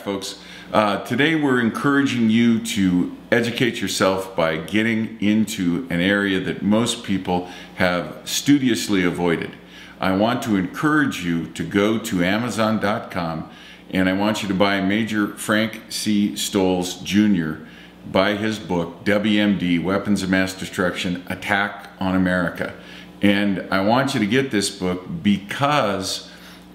folks. Today we're encouraging you to educate yourself by getting into an area that most people have studiously avoided. I want to encourage you to go to Amazon.com, and I want you to buy Major Frank C. Stolz Jr. buy his book, WMD, Weapons of Mass Destruction, Attack on America. And I want you to get this book because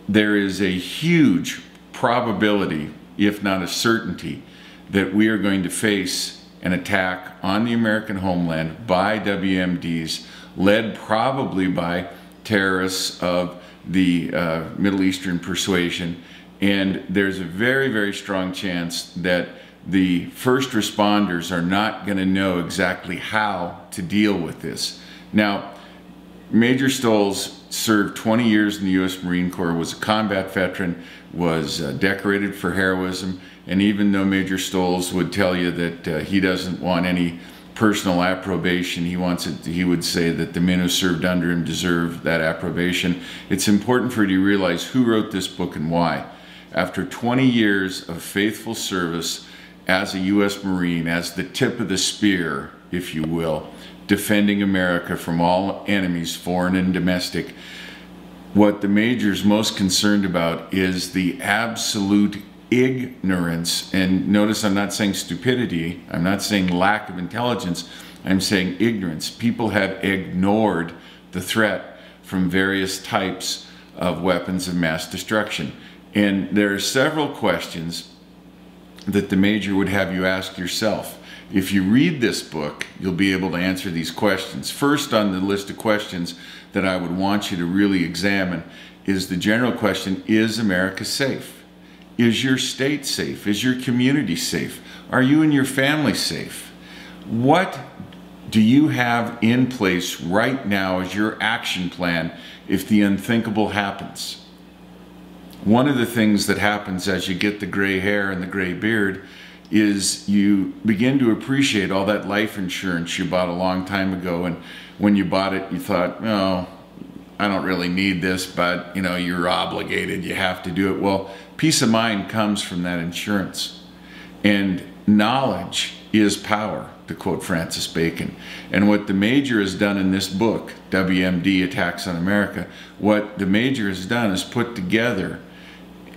there is a huge probability, if not a certainty, that we are going to face an attack on the American homeland by WMDs, led probably by terrorists of the Middle Eastern persuasion. And there's a very, very strong chance that the first responders are not going to know exactly how to deal with this. Now, Major Stolz served 20 years in the U.S. Marine Corps, was a combat veteran, was decorated for heroism, and even though Major Stolz would tell you that he doesn't want any personal approbation, he would say that the men who served under him deserve that approbation. It's important for you to realize who wrote this book and why. After 20 years of faithful service as a U.S. Marine, as the tip of the spear, if you will, defending America from all enemies, foreign and domestic, what the Major's most concerned about is the absolute ignorance. And notice I'm not saying stupidity, I'm not saying lack of intelligence, I'm saying ignorance. People have ignored the threat from various types of weapons of mass destruction. And there are several questions that the Major would have you ask yourself. If you read this book, you'll be able to answer these questions. First on the list of questions that I would want you to really examine is the general question, is America safe? Is your state safe? Is your community safe? Are you and your family safe? What do you have in place right now as your action plan if the unthinkable happens? One of the things that happens as you get the gray hair and the gray beard is you begin to appreciate all that life insurance you bought a long time ago, and when you bought it you thought, oh, I don't really need this, but you know, you're obligated, you have to do it. Well, peace of mind comes from that insurance, and knowledge is power, to quote Francis Bacon. And what the Major has done in this book, WMD, Attacks on America, what the Major has done is put together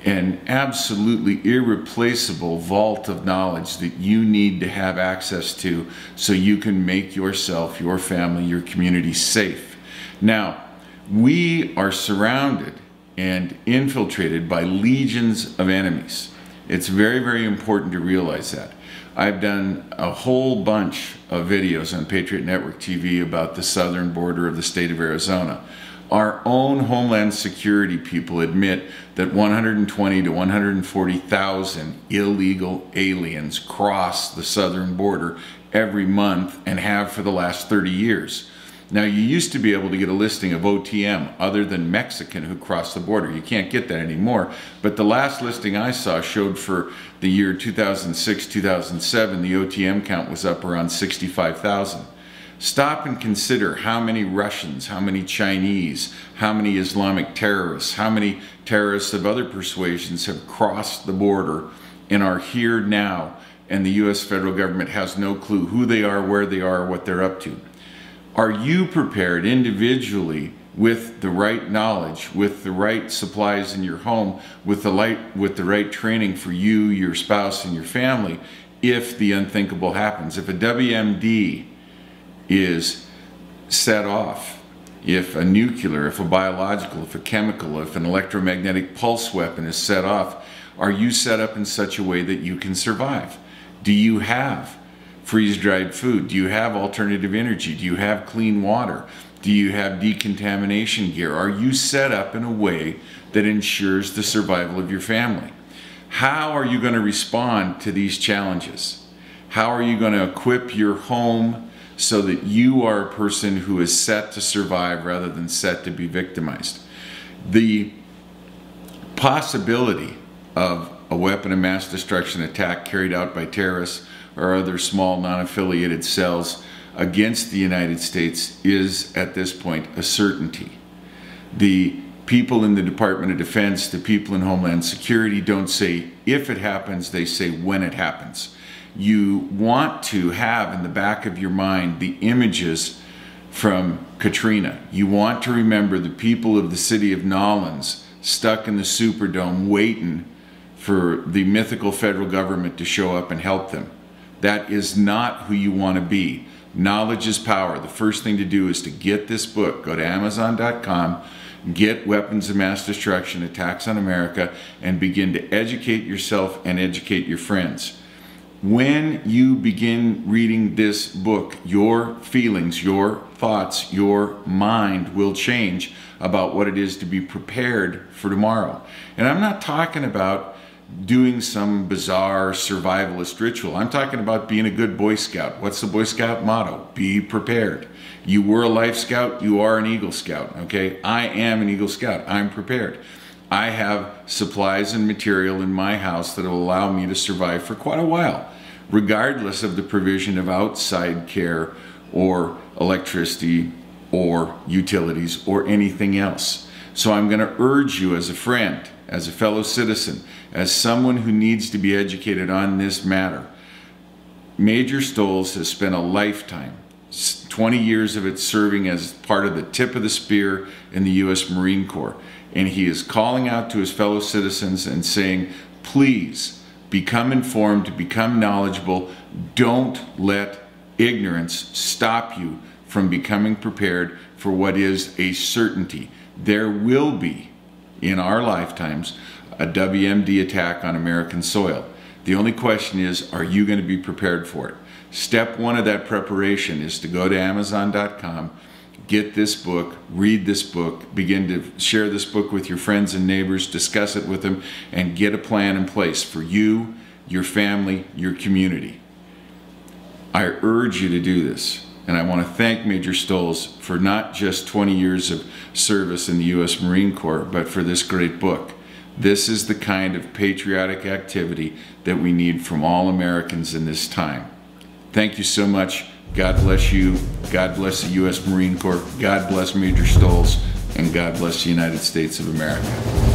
an absolutely irreplaceable vault of knowledge that you need to have access to so you can make yourself, your family, your community safe. Now, we are surrounded and infiltrated by legions of enemies. It's very, very important to realize that. I've done a whole bunch of videos on Patriot Network TV about the southern border of the state of Arizona. Our own Homeland Security people admit that 120 to 140,000 illegal aliens cross the southern border every month and have for the last 30 years. Now, you used to be able to get a listing of OTM other than Mexican who crossed the border. You can't get that anymore. But the last listing I saw showed for the year 2006-2007, the OTM count was up around 65,000. Stop and consider how many Russians, how many Chinese, how many Islamic terrorists, how many terrorists of other persuasions have crossed the border and are here now, and the U.S. federal government has no clue who they are, where they are, what they're up to. Are you prepared individually with the right knowledge, with the right supplies in your home, with the right training for you, your spouse, and your family if the unthinkable happens? If a WMD is set off, if a nuclear, if a biological, if a chemical, if an electromagnetic pulse weapon is set off, are you set up in such a way that you can survive? Do you have freeze-dried food? Do you have alternative energy? Do you have clean water? Do you have decontamination gear? Are you set up in a way that ensures the survival of your family? How are you going to respond to these challenges? How are you going to equip your home so that you are a person who is set to survive rather than set to be victimized? The possibility of a weapon of mass destruction attack carried out by terrorists or other small non-affiliated cells against the United States is, at this point, a certainty. The people in the Department of Defense, the people in Homeland Security don't say if it happens, they say when it happens. You want to have in the back of your mind the images from Katrina. You want to remember the people of the city of Nolens stuck in the Superdome waiting for the mythical federal government to show up and help them. That is not who you want to be. Knowledge is power. The first thing to do is to get this book. Go to Amazon.com, get Weapons of Mass Destruction, Attacks on America, and begin to educate yourself and educate your friends. When you begin reading this book, your feelings, your thoughts, your mind will change about what it is to be prepared for tomorrow. And I'm not talking about doing some bizarre survivalist ritual. I'm talking about being a good Boy Scout. What's the Boy Scout motto? Be prepared. You were a Life Scout, you are an Eagle Scout, okay? I am an Eagle Scout. I'm prepared. I have supplies and material in my house that will allow me to survive for quite a while, regardless of the provision of outside care or electricity or utilities or anything else. So I'm going to urge you as a friend, as a fellow citizen, as someone who needs to be educated on this matter. Major Stolz has spent a lifetime, 20 years of it, serving as part of the tip of the spear in the U.S. Marine Corps. And he is calling out to his fellow citizens and saying, please become informed, become knowledgeable. Don't let ignorance stop you from becoming prepared for what is a certainty. There will be, in our lifetimes, a WMD attack on American soil. The only question is, are you going to be prepared for it? Step one of that preparation is to go to Amazon.com, get this book, read this book, begin to share this book with your friends and neighbors, discuss it with them, and get a plan in place for you, your family, your community. I urge you to do this. And I want to thank Major Stolz for not just 20 years of service in the U.S. Marine Corps, but for this great book. This is the kind of patriotic activity that we need from all Americans in this time. Thank you so much. God bless you. God bless the U.S. Marine Corps. God bless Major Stolz. And God bless the United States of America.